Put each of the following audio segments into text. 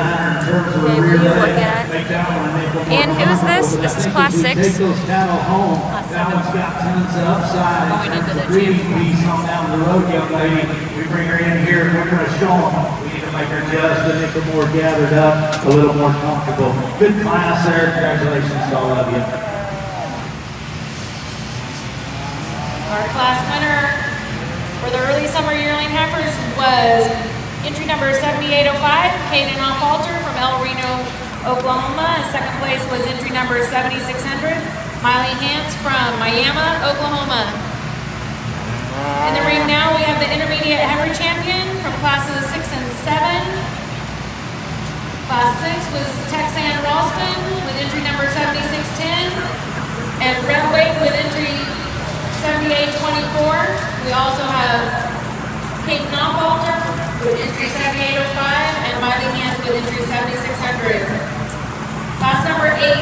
designer in terms of a rear leg. Make that one a nickel more. And who's this? This is class 6. Take those cattle home. That one's got tons of upside. Going into the breeding piece on down the road, young lady. We bring her in here and we're going to show them. We need to make her just a nickel more gathered up, a little more comfortable. Good class there. Congratulations to all of you. Our class winner for the early summer yearling heifers was entry number 7805, Caden Alter from El Reno, Oklahoma. Second place was entry number 7600, Miley Hance from Miami, Oklahoma. In the ring now, we have the intermediate heifer champion from classes 6 and 7. Class 6 was Texan Ralston with entry number 7610, and red weight with entry 7824. We also have Kate Knopfalter with entry 7805 and Miley Hance with entry 7600. Class number 8,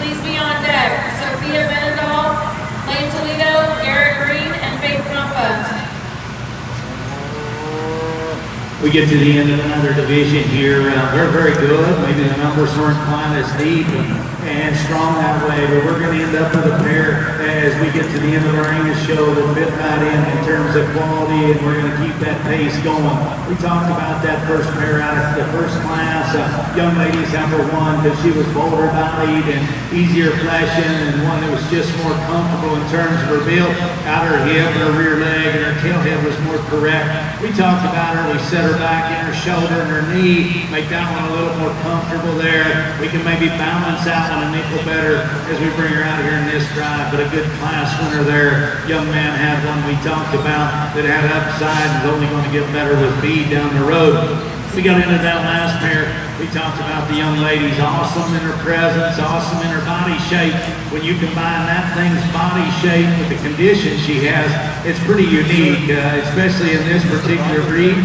please be on deck. Sophia Benedal, Lane Toledo, Eric Green, and Faith Kampa. We get to the end of another division here. They're very good. Maybe the numbers weren't quite as deep and strong that way, but we're going to end up with a pair as we get to the end of the ring show that fit right in terms of quality, and we're going to keep that pace going. We talked about that first pair out of the first class. Young lady's number 1 because she was bolder bodied and easier fleshing, and one that was just more comfortable in terms of her build. Out her hip, her rear leg, and her tail head was more correct. We talked about her. We set her back in her shoulder and her knee, make that one a little more comfortable there. We can maybe balance that one a nickel better as we bring her out here in this drive, but a good class winner there. Young man had one we talked about that had upside and is only going to get better with speed down the road. We got into that last pair. We talked about the young lady's awesome in her presence, awesome in her body shape. When you combine that thing's body shape with the condition she has, it's pretty unique, especially in this particular breed,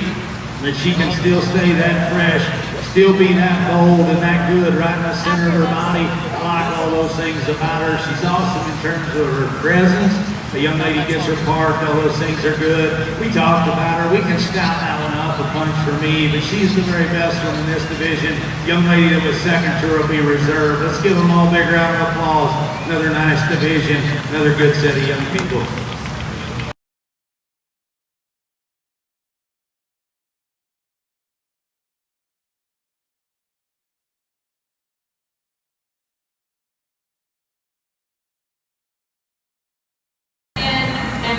that she can still stay that fresh, still be that bold and that good right in the center of her body. I like all those things about her. She's awesome in terms of her presence. The young lady gets her parked, all those things are good. We talked about her. We can scout that one up a punch for me, but she's the very best one in this division. Young lady that was second to her will be reserved. Let's give them all a big round of applause. Another nice division, another good set of young people.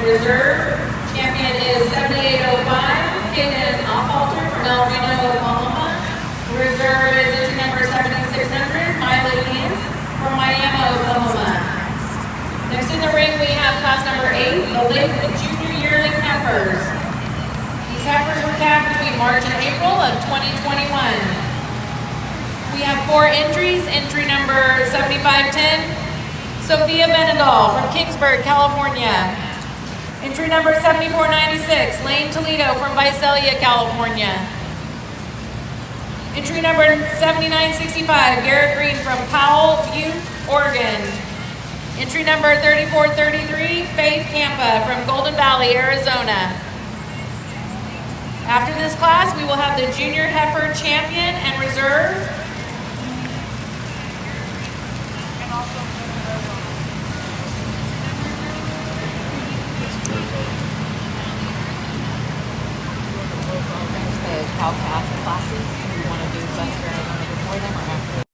Reserve champion is 7805, Caden Alter from El Reno, Oklahoma. Reserve is entry number 7600, Miley Hance from Miami, Oklahoma. Next in the ring, we have class number 8, the late junior yearling heifers. These heifers were capped between March and April of 2021. We have 4 entries. Entry number 7510, Sophia Benedal from Kingsburg, California. Entry number 7496, Lane Toledo from Visalia, California. Entry number 7965, Garrett Green from Powell Butte, Oregon. Entry number 3433, Faith Kampa from Golden Valley, Arizona. After this class, we will have the junior heifer champion and reserve. Calculator classes. Do you want to do bus driving before them or after?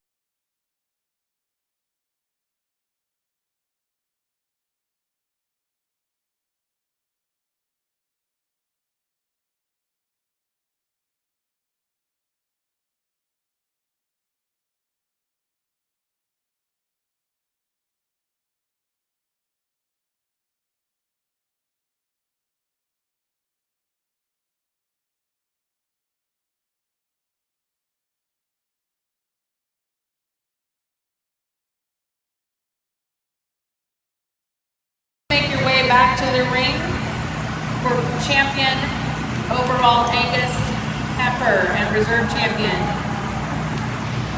Back to the ring for champion overall Angus heifer and reserve champion.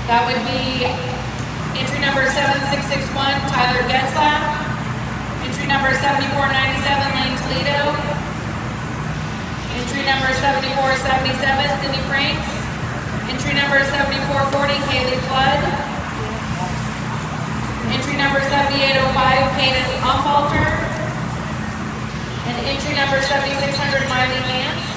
That would be entry number 7661, Tyler Getzlaff. Entry number 7497, Lane Toledo. Entry number 7477, Cindy Franks. Entry number 74 40, Kaylee Flood. Entry number 7805, Kaden Offalter. And entry number 7600, Miley Nance.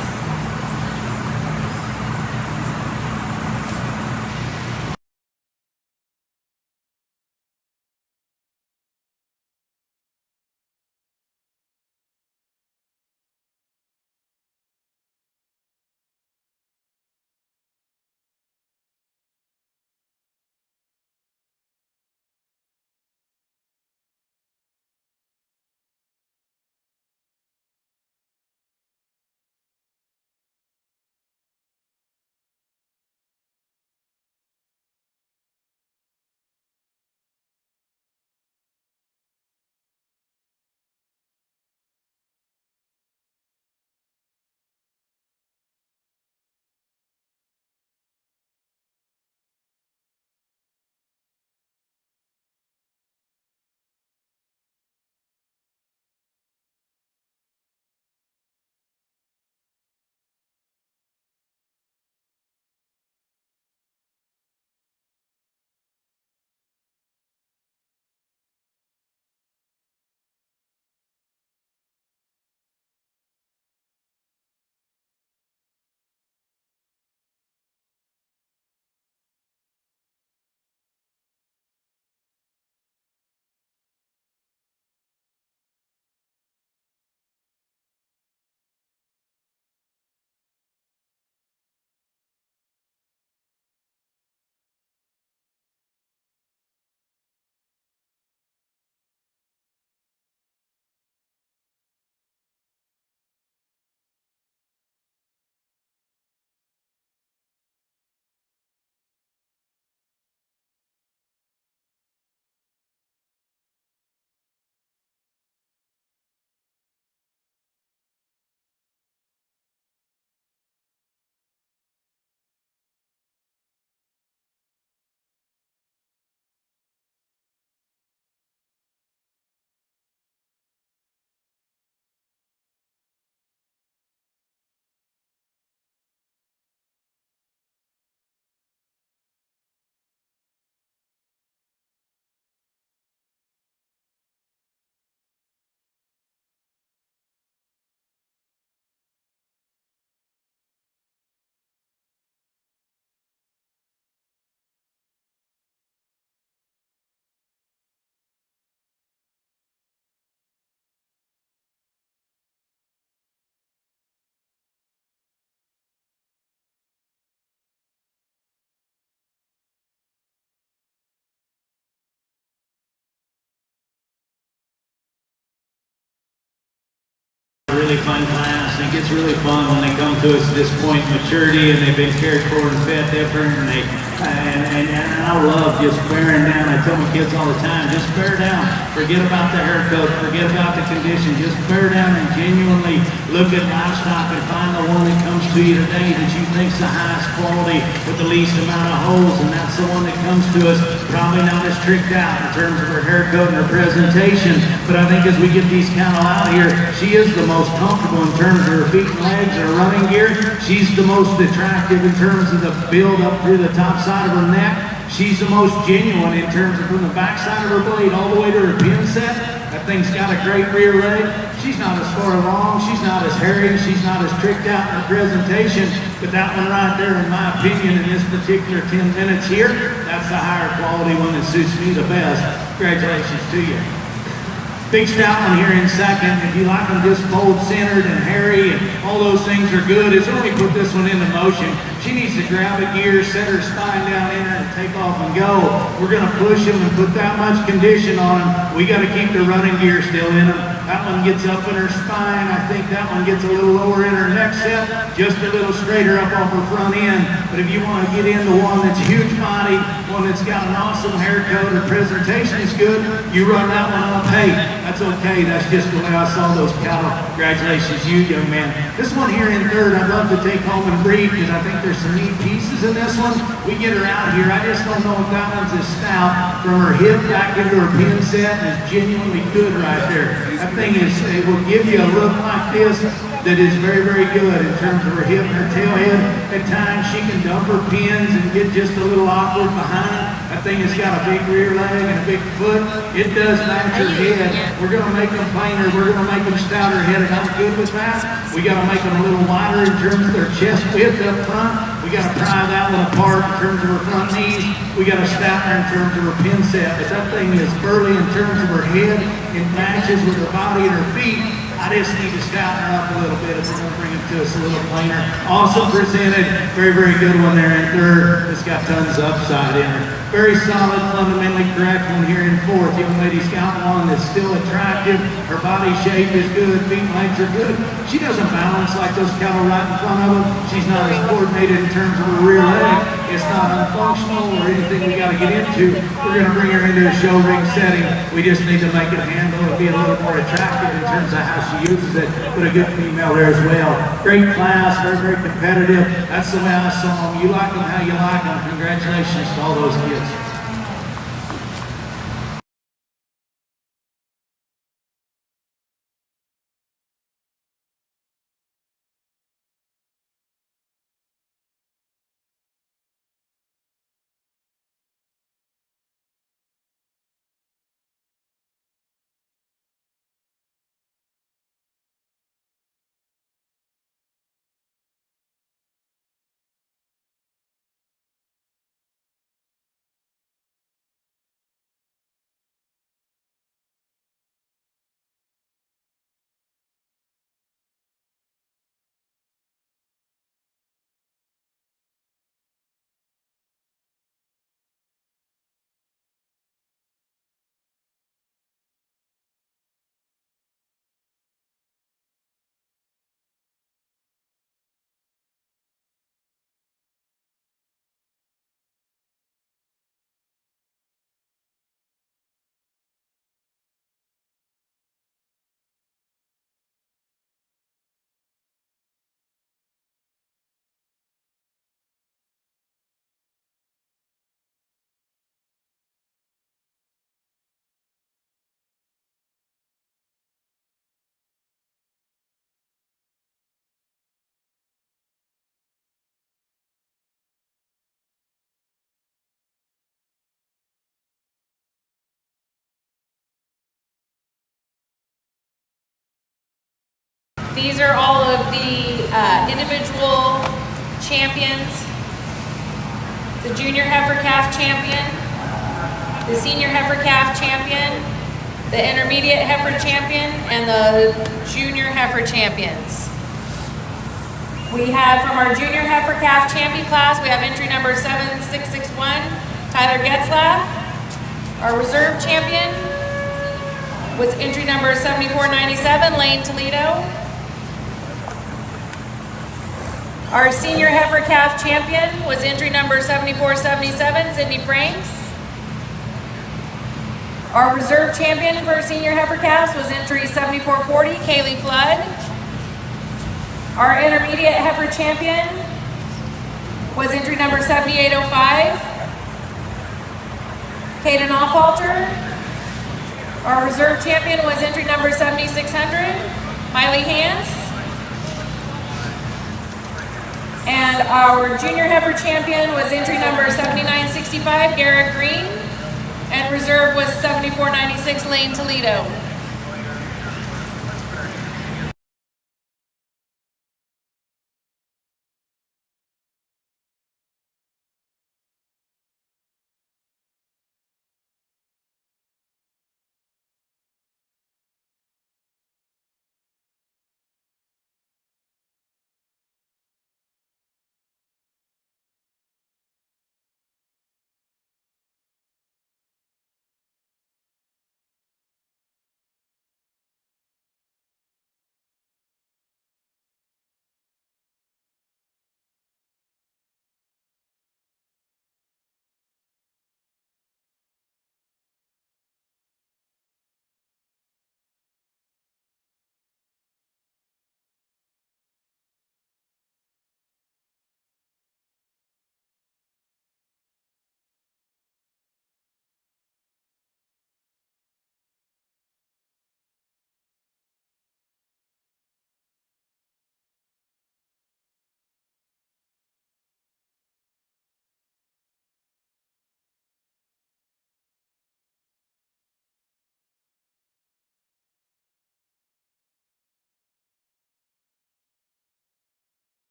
Really fun class, and it gets really fun when they come to us at this point in maturity and they've been cared for and fed different, and I love just bearing down. I tell my kids all the time, just bear down. Forget about the haircut, forget about the condition, just bear down and genuinely look at Livestock and find the one that comes to you today that you think's the highest quality with the least amount of holes, and that's the one that comes to us, probably not as tricked out in terms of her haircut and her presentation, but I think as we get these cattle out here, she is the most comfortable in terms of her feet and legs and her running gear. She's the most attractive in terms of the build up through the top side of her neck. She's the most genuine in terms of from the back side of her blade all the way to her pin set. That thing's got a great rear leg. She's not as far along, she's not as hairy, she's not as tricked out in her presentation, but that one right there, in my opinion, in this particular 10 minutes here, that's the higher quality one that suits me the best. Congratulations to you. Big stout one here in second. If you like them just bold centered and hairy and all those things are good, it's already put this one into motion. She needs to grab a gear, set her spine down in her and take off and go. We're gonna push them and put that much condition on them. We gotta keep the running gear still in them. That one gets up in her spine. I think that one gets a little lower in her neck set, just a little straighter up off her front end. But if you want to get into one that's huge body, one that's got an awesome haircut, her presentation is good, you run that one up. Hey, that's okay. That's just the way I saw those cattle. Congratulations, you young man. This one here in third, I'd love to take home and breed because I think there's some neat pieces in this one. We get her out here. I just don't know if that one's as stout from her hip back into her pin set and is genuinely good right there. That thing is, it will give you a look like this. that is very, very good in terms of her hip and her tail head. At times she can dump her pins and get just a little awkward behind. That thing has got a big rear leg and a big foot. It does match her head. We're going to make them plainer. We're going to make them stouter headed. I'm good with that. We got to make them a little wider in terms of their chest width up front. We got to pry that one apart in terms of her front knees. We got to stouten her in terms of her pin set. But that thing is burly in terms of her head. It matches with her body and her feet. I just need to stouten her up a little bit if we're going to bring it to us a little plainer. Also presented, very, very good one there in third. It's got tons of upside in her. Very solid, fundamentally correct one here in fourth. Young lady's got one that's still attractive. Her body shape is good. Feet and legs are good. She doesn't balance like those cattle right in front of them. She's not as coordinated in terms of her rear leg. It's not unfunctional or anything we got to get into. We're going to bring her into a show ring setting. We just need to make it handle and be a little more attractive in terms of how she uses it. But a good female there as well. Great class, very, very competitive. That's the way I saw them. You like them how you like them. Congratulations to all those kids. These are all of the individual champions. The junior heifer calf champion, the senior heifer calf champion, the intermediate heifer champion, and the junior heifer champions. We have from our junior heifer calf champion class, we have entry number 7661, Tyler Getzlaff. Our reserve champion was entry number 7497, Lane Toledo. Our senior heifer calf champion was entry number 7477, Sydney Franks. Our reserve champion for senior heifer calves was entry 7440, Kaylee Flood. Our intermediate heifer champion was entry number 7805, Caden Offalter. Our reserve champion was entry number 7600, Miley Hans. And our junior heifer champion was entry number 7965, Garrett Green. And reserve was 7496, Lane Toledo.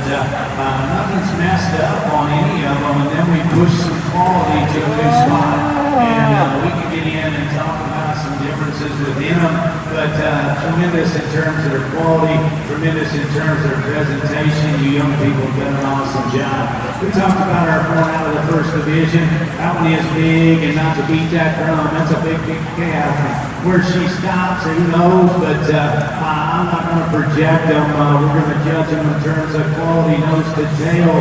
nothing's messed up on any of them, and then we push some quality to a new spot, and we can get in and talk about some differences within them, but tremendous in terms of their quality, tremendous in terms of their presentation. You young people have done an awesome job. We talked about our going out of the first division. That one is big, and not to beat that drum, that's a big calf. Where she stops, who knows, but I'm not going to project them. We're going to judge them in terms of quality, nose to tail,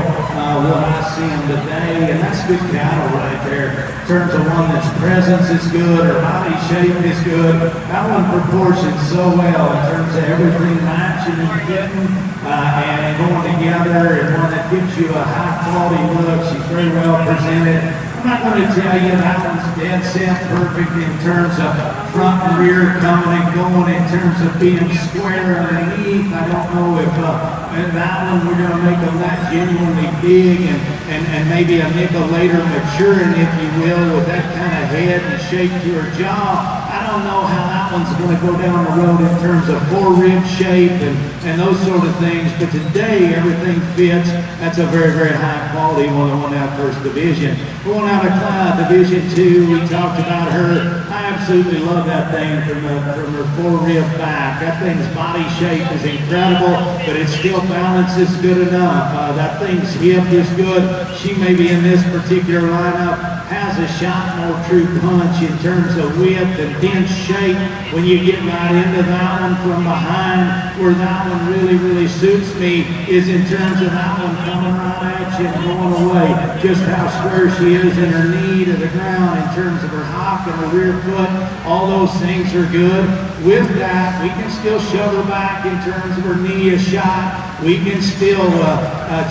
what I see them today, and that's good cattle right there. In terms of one that's presence is good, her body shape is good. That one proportions so well in terms of everything matching and fitting and going together, and one that gives you a high quality look. She's very well presented. I'm not going to tell you that one's dead set perfect in terms of front and rear coming and going, in terms of being square underneath. I don't know if that one we're going to make them that genuinely big and maybe a nickel later maturing, if you will, with that kind of head and shape to her jaw. I don't know how that one's going to go down the road in terms of four-rib shape and those sort of things, but today everything fits. That's a very, very high quality one that won that first division. Going out of Division 2, we talked about her. I absolutely love that thing from her four-rib back. That thing's body shape is incredible, but it still balances good enough. That thing's hip is good. She may be in this particular lineup, has a shot more true punch in terms of width and dense shape. When you get right into that one from behind, where that one really, really suits me is in terms of that one coming right at you and going away. Just how square she is in her knee to the ground in terms of her hock and her rear foot. All those things are good. With that, we can still shove her back in terms of her knee a shot. We can still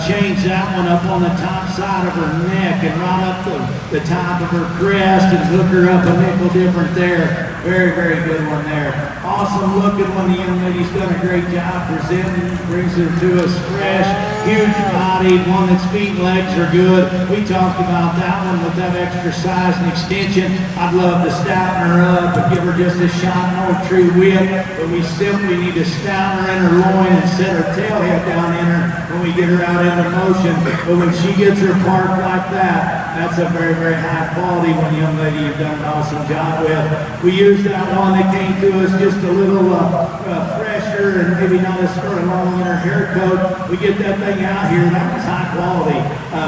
change that one up on the top side of her neck and right up the top of her crest and hook her up a nickel different there. Very, very good one there. Awesome looking one. The young lady's done a great job presenting. Brings her to us fresh, huge bodied, one that's feet and legs are good. We talked about that one with that extra size and extension. I'd love to stouten her up and give her just a shot more true width, but we simply need to stouten her in her loin and set her tail head down in her when we get her out into motion. But when she gets her parked like that, that's a very, very high quality one, young lady. You've done an awesome job with. We used that one that came to us just a little fresher and maybe not as far along in her hair coat. We get that thing out here. That was high quality.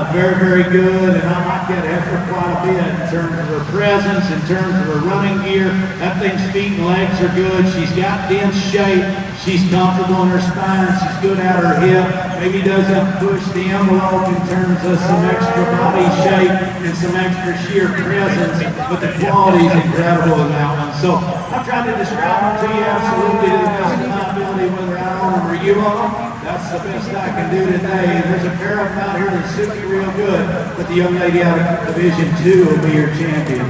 Very, very good. And I like that Heifer quite a bit in terms of her presence, in terms of her running gear. That thing's feet and legs are good. She's got dense shape. She's comfortable in her spine. She's good at her hip. Maybe doesn't push the envelope in terms of some extra body shape and some extra sheer presence, but the quality is incredible in that one. So I've tried to describe them to you absolutely to the best of my ability, whether I own them or you own them. That's the best I can do today. And there's a pair of them out here that suit me real good, but the young lady out of Division 2 will be your champion.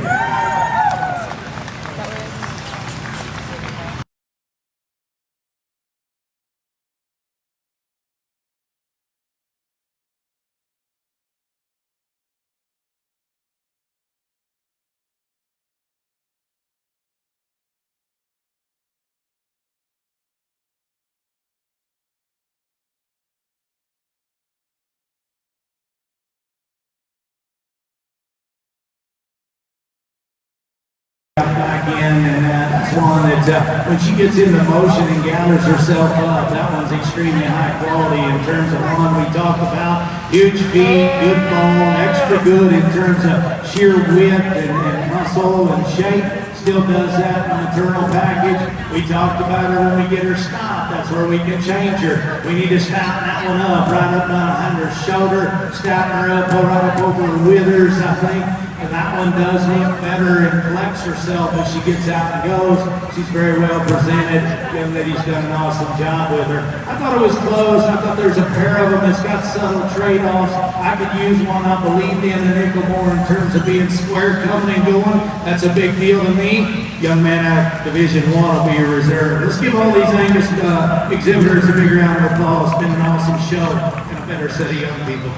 Back in, and that's one that when she gets into motion and gathers herself up, that one's extremely high quality in terms of one we talked about. Huge feet, good bone, extra good in terms of sheer width and muscle and shape. Still does that in the maternal package. We talked about her when we get her stopped. That's where we can change her. We need to stouten that one up, right up behind her shoulder, stouten her up, right up over her withers, I think. And that one does look better and collects herself as she gets out and goes. She's very well presented. Young lady's done an awesome job with her. I thought it was close. I thought there's a pair of them that's got subtle trade-offs. I could use one I believed in a nickel more in terms of being square coming and going. That's a big deal to me. Young man out of Division 1 will be your reserve. Let's give all these Angus exhibitors a big round of applause. It's been an awesome show and a better set of young people.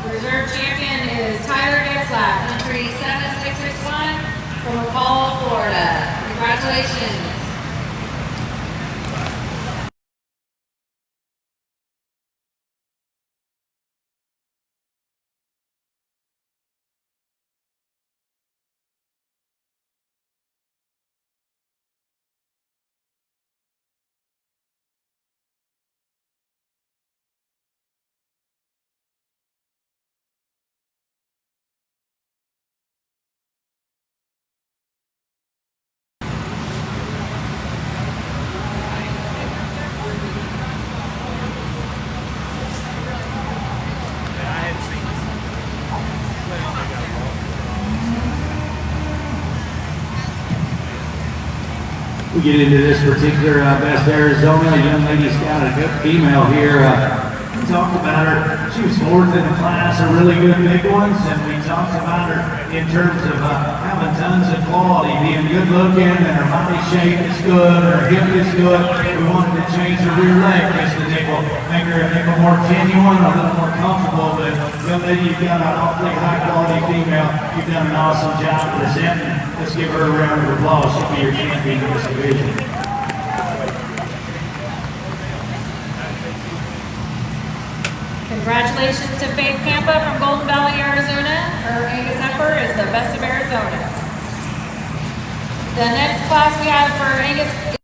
Reserve champion is Tyler Getzlaff, entry 7661 from McCall, Florida. Congratulations. we get into this particular Best Arizona, a young lady's got a good female here. We talked about her. She was fourth in the class, a really good big ones, and we talked about her in terms of having tons of quality, being good looking, and her body shape is good, her hip is good. We wanted to change her rear leg just a nickel, make her a nickel more genuine, a little more comfortable. But young lady, you've got an awfully high quality female. You've done an awesome job presenting. Let's give her a round of applause. She'll be your champion in this division. Congratulations to Faith Campa from Golden Valley, Arizona. Her Angus Heifer is the best of Arizona. The next class we have for Angus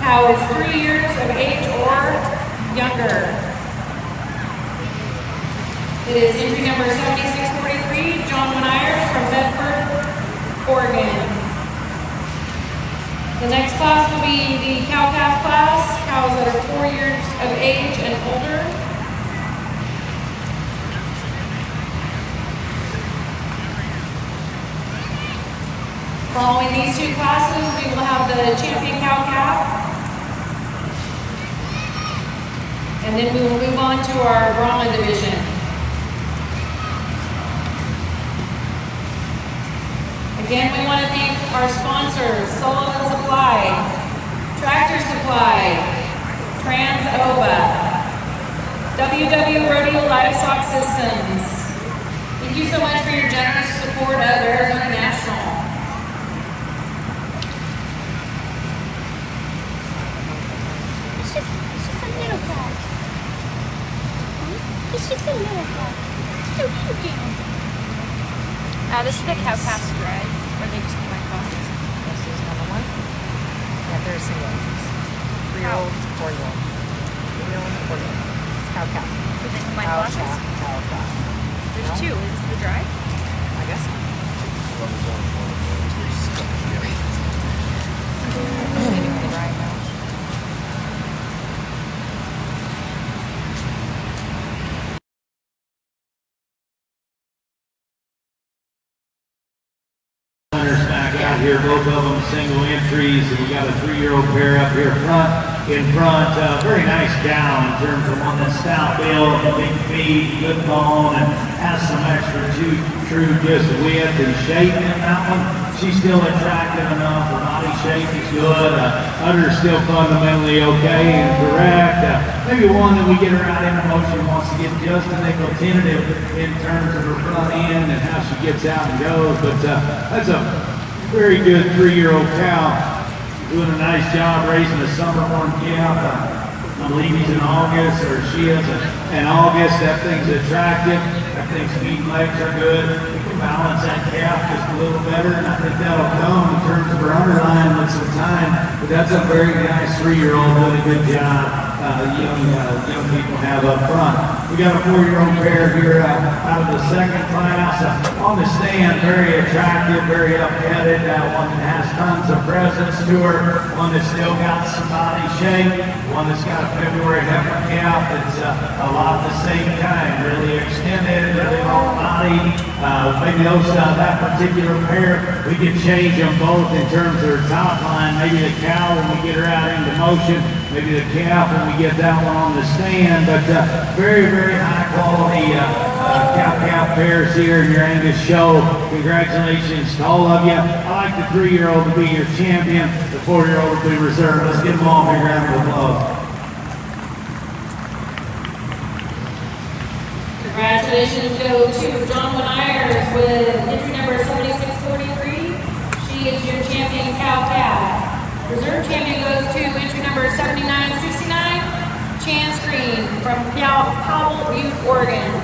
cow is 3 years of age or younger. It is entry number 7643, John Myers from Bedford, Oregon. The next class will be the cow-calf class, cows that are 4 years of age and older. Following these two classes, we will have the champion cow calf. And then we will move on to our Brahma division. Again, we want to thank our sponsors, Sullivan Supply, Tractor Supply, Trans-Ova, WW Rodeo Livestock Systems. Thank you so much for your generous support of Arizona National. It's just a little cat. It's just a little cat. So cute. This is the cow calf strides, or they just come across. This is another one. Yeah, they're single ages. 3-year-old, 4-year-old. 3-year-old, 4-year-old. It's cow calf. Did they come my Cow glasses? calf, cow calf. There's two. Is this the drive? I guess so. Maybe on the drive now. Hunters back out here, both of them single entries, and we got a 3-year-old pair up here in front. Very nice cow in terms of one that's stout build, big feet, good bone, and has some extra true just width and shape in that one. She's still attractive enough. Her body shape is good. Udder's still fundamentally okay and correct. Maybe one that we get her out into motion wants to get just a nickel tentative in terms of her front end and how she gets out and goes. But that's a very good 3-year-old cow. Doing a nice job raising a summer-born calf. I believe he's in August, or she is in August. That thing's attractive. That thing's feet and legs are good. We can balance that calf just a little better, and I think that'll come in terms of her underline with some time. But that's a very nice 3-year-old, doing a good job. Young people have up front. We got a 4-year-old pair here out of the second class. On the stand, very attractive, very up-headed. One that has tons of presence to her. One that's still got some body shape. One that's got a February heifer calf that's a lot the same kind. Really extended, really long body. Maybe that particular pair, we could change them both in terms of their top line. Maybe the cow when we get her out into motion. Maybe the calf when we get that one on the stand. But very, very high quality cow-calf pairs here in your Angus show. Congratulations to all of you. I like the 3-year-old to be your champion. The 4-year-old to be reserved. Let's give them all a big round of applause. Congratulations go to John Ayers with entry number 7643. She is your champion cow calf. Reserve champion goes to entry number 7969, Chance Green from Powell, Butte, Oregon.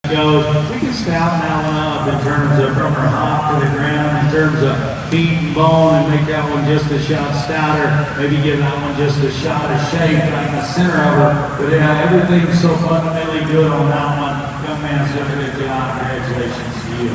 Goes, we can stout that one up in terms of from her hop to the ground, in terms of feet and bone, and make that one just a shot stouter. Maybe give that one just a shot of shape right in the center of her. But yeah, everything's so fundamentally good on that one. Young man's doing a good job. Congratulations to you.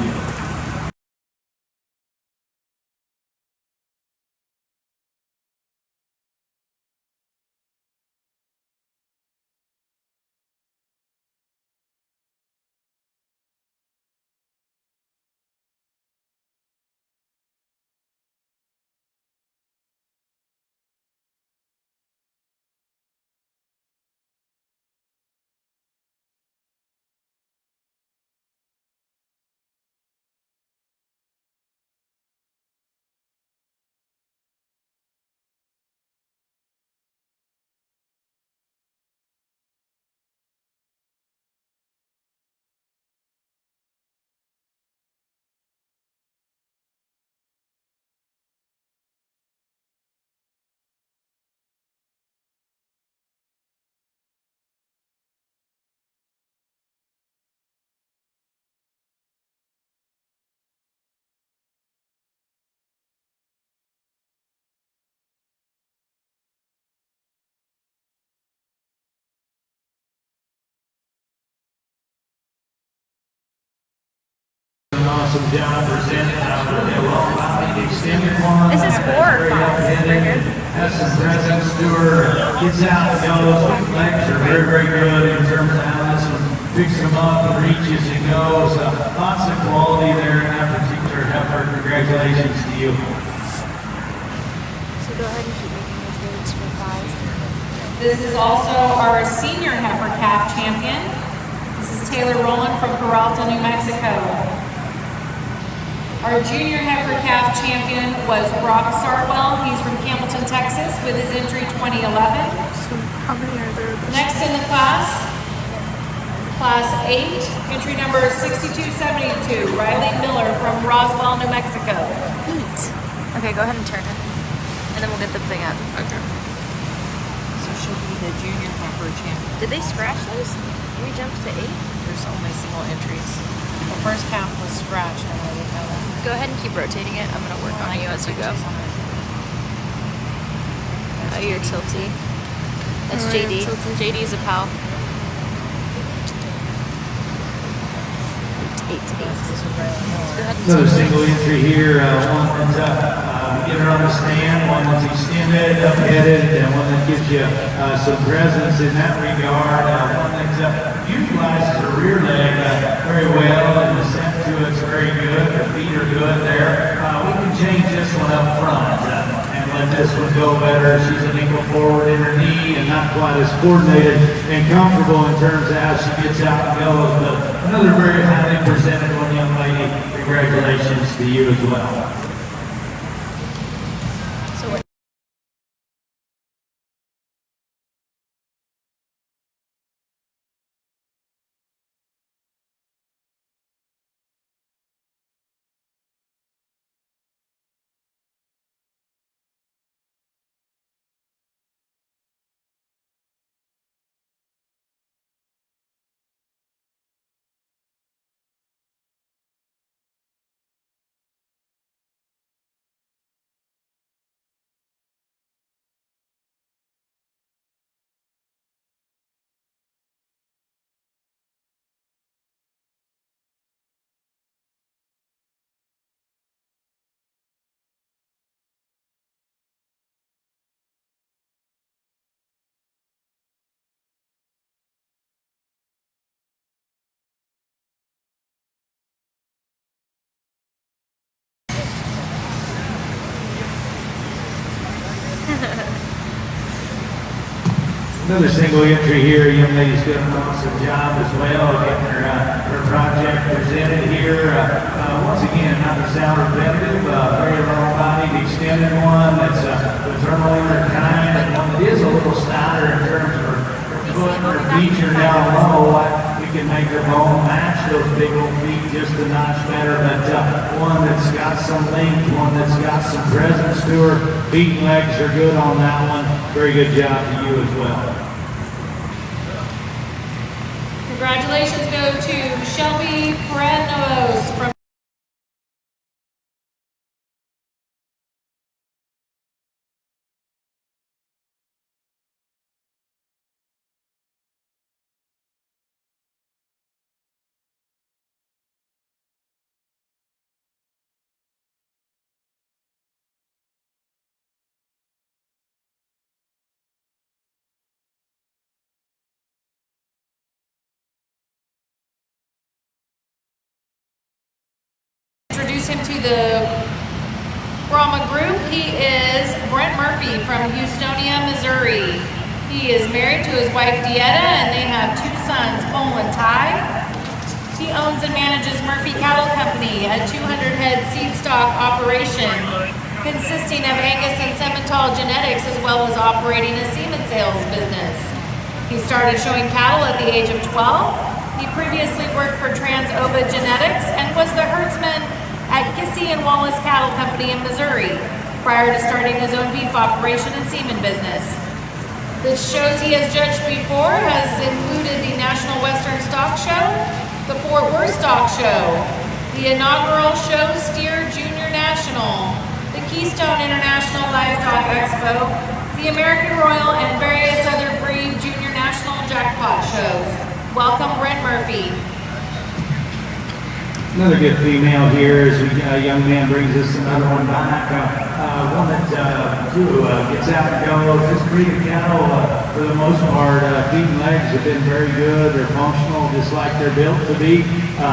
awesome job presenting the long body extended one. This is 4 or 5 right here. Has some presence to her, gets out and goes. Legs are very, very good in terms of how this one picks them up and reaches and goes. Lots of quality there in that particular heifer. Congratulations to you. So go ahead and keep making those loads for 5. This is also our senior heifer calf champion. This is Taylor Rowland from Peralta, New Mexico. Our junior heifer calf champion was Brock Sartwell. He's from Campbellton, Texas, with his entry 2011. So how many are there? Next in the class 8, entry number 6272, Riley Miller from Roswell, New Mexico. Neat. Okay, go ahead and turn it. And then we'll get the thing up. Okay. So she'll be the junior heifer champion. Did they scratch those? We jumped to 8? There's only single entries. The first calf was scratched, and I didn't know that. Go ahead and keep rotating it. I'm going to work on you as we go. Oh, you're tilty. That's JD. JD is a pal. 8 to 8. Go ahead and Another turn it. single entry here, one that's get her on the stand, one that's extended, up-headed, and one that gives you some presence in that regard. One that utilizes her rear leg very well, and the set to it's very good. The feet are good there. We can change this one up front and let this one go better. She's an equal forward in her knee and not quite as coordinated and comfortable in terms of how she gets out and goes. But another very highly presented one, young lady. Congratulations to you as well. So what? Another single entry here. Young lady's doing an awesome job as well, getting her project presented here. Once again, not to sound repetitive, very long-bodied, extended one that's paternal in her kind, and one that is a little stouter in terms of her foot and her feet are down low. We can make her bone match those big old feet just a notch better, but one that's got some length, one that's got some presence to her. Feet and legs are good on that one. Very good job to you as well. Congratulations go to Shelby Perenos from introduce him to the Brahma group. He is Brent Murphy from Houstonia, Missouri. He is married to his wife Dieta, and they have 2 sons, Cole and Ty. He owns and manages Murphy Cattle Company, a 200-head seed stock operation consisting of Angus and Simmental genetics, as well as operating a semen sales business. He started showing cattle at the age of 12. He previously worked for Trans-Ova Genetics and was the herdsman at Kissy and Wallace Cattle Company in Missouri prior to starting his own beef operation and semen business. The shows he has judged before has included the National Western Stock Show, the Fort Worth Stock Show, the inaugural Show Steer Junior National, the Keystone International Livestock Expo, the American Royal, and various other breed junior national jackpot shows. Welcome, Brent Murphy. Another good female here as a young man brings us another one back. One that gets out and goes. This breed of cattle, for the most part, feet and legs have been very good. They're functional, just like they're built to be.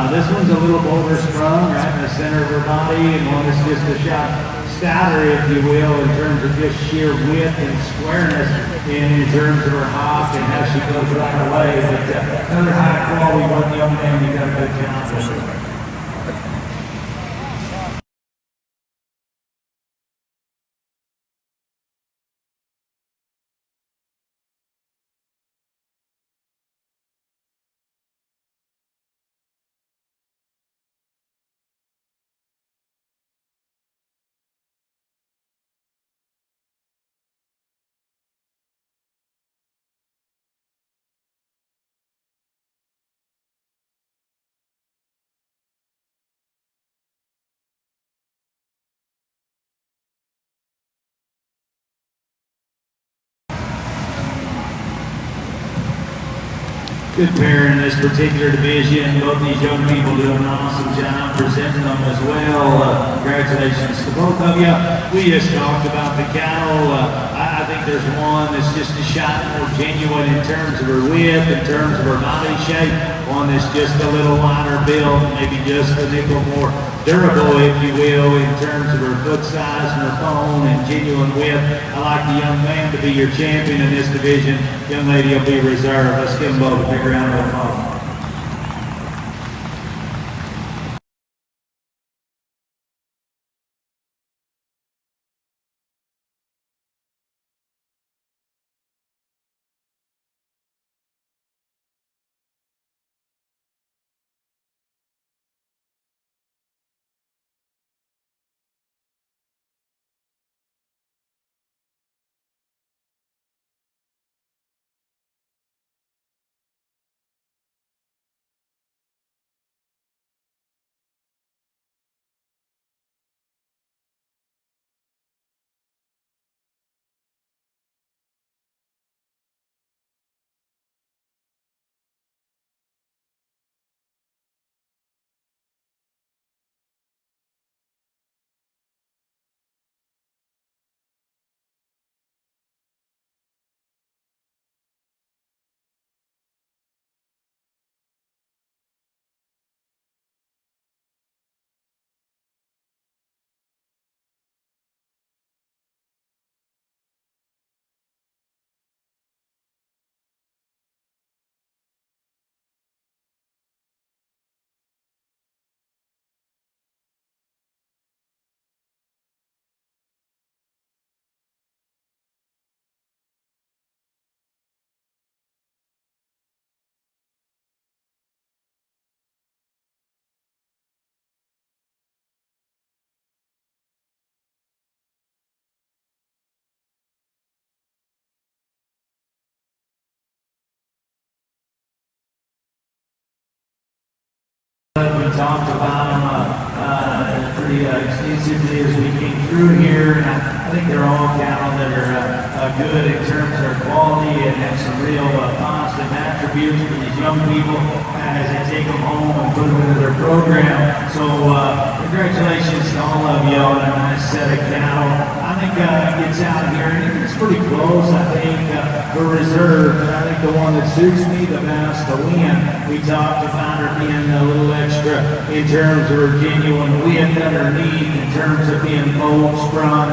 This one's a little bolder strung, right in the center of her body, and one that's just a shot stouter, if you will, in terms of just sheer width and squareness, in terms of her hop and how she goes right away. But another high quality one, young man, you got a good count with her. Good pair in this particular division. Both these young people do an awesome job presenting them as well. Congratulations to both of you. We just talked about the cattle. I think there's one that's just a shot more genuine in terms of her width, in terms of her body shape. One that's just a little lighter built, maybe just a nickel more durable, if you will, in terms of her foot size and her bone and genuine width. I like the young man to be your champion in this division. Young lady will be reserved. Let's give them both a big round of applause. We talked about them pretty extensively as we came through here, and I think they're all cattle that are good in terms of their quality and have some real positive attributes for these young people as they take them home and put them into their program. So congratulations to all of you on a nice set of cattle. I think it gets out here, and it's pretty close, I think, for reserve. I think the one that suits me the best to win, we talked about her being a little extra in terms of her genuine width underneath, in terms of being bold, sprung,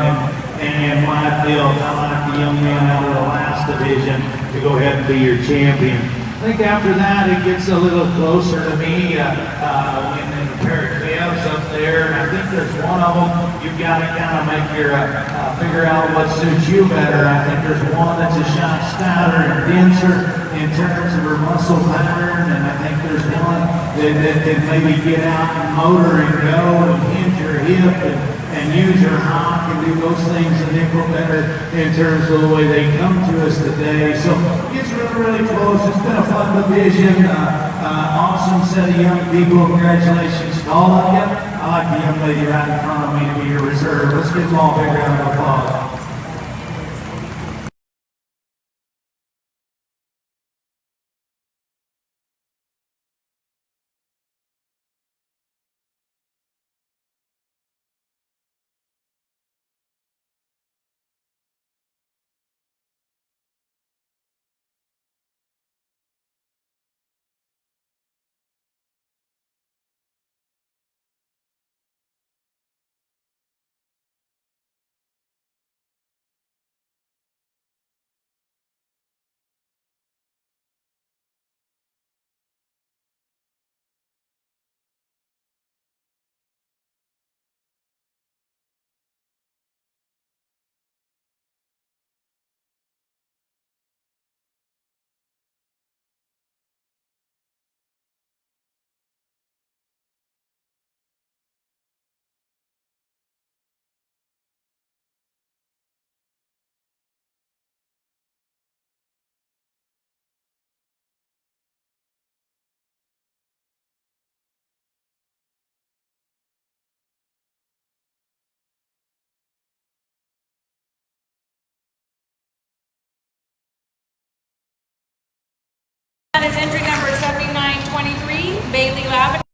and wide built. I like the young man out of the last division to go ahead and be your champion. I think after that it gets a little closer to me in the pair of calves up there. And I think there's one of them you've got to kind of make your figure out what suits you better. I think there's one that's a shot stouter and denser in terms of her muscle pattern, and I think there's one that can maybe get out and motor and go and hinge her hip and use her hop and do those things a nickel better in terms of the way they come to us today. So it gets really close. It's been a fun division. Awesome set of young people. Congratulations to all of you. I like the young lady right in front of me to be your reserve. Let's give them all a big round of applause. Bailey Lavin.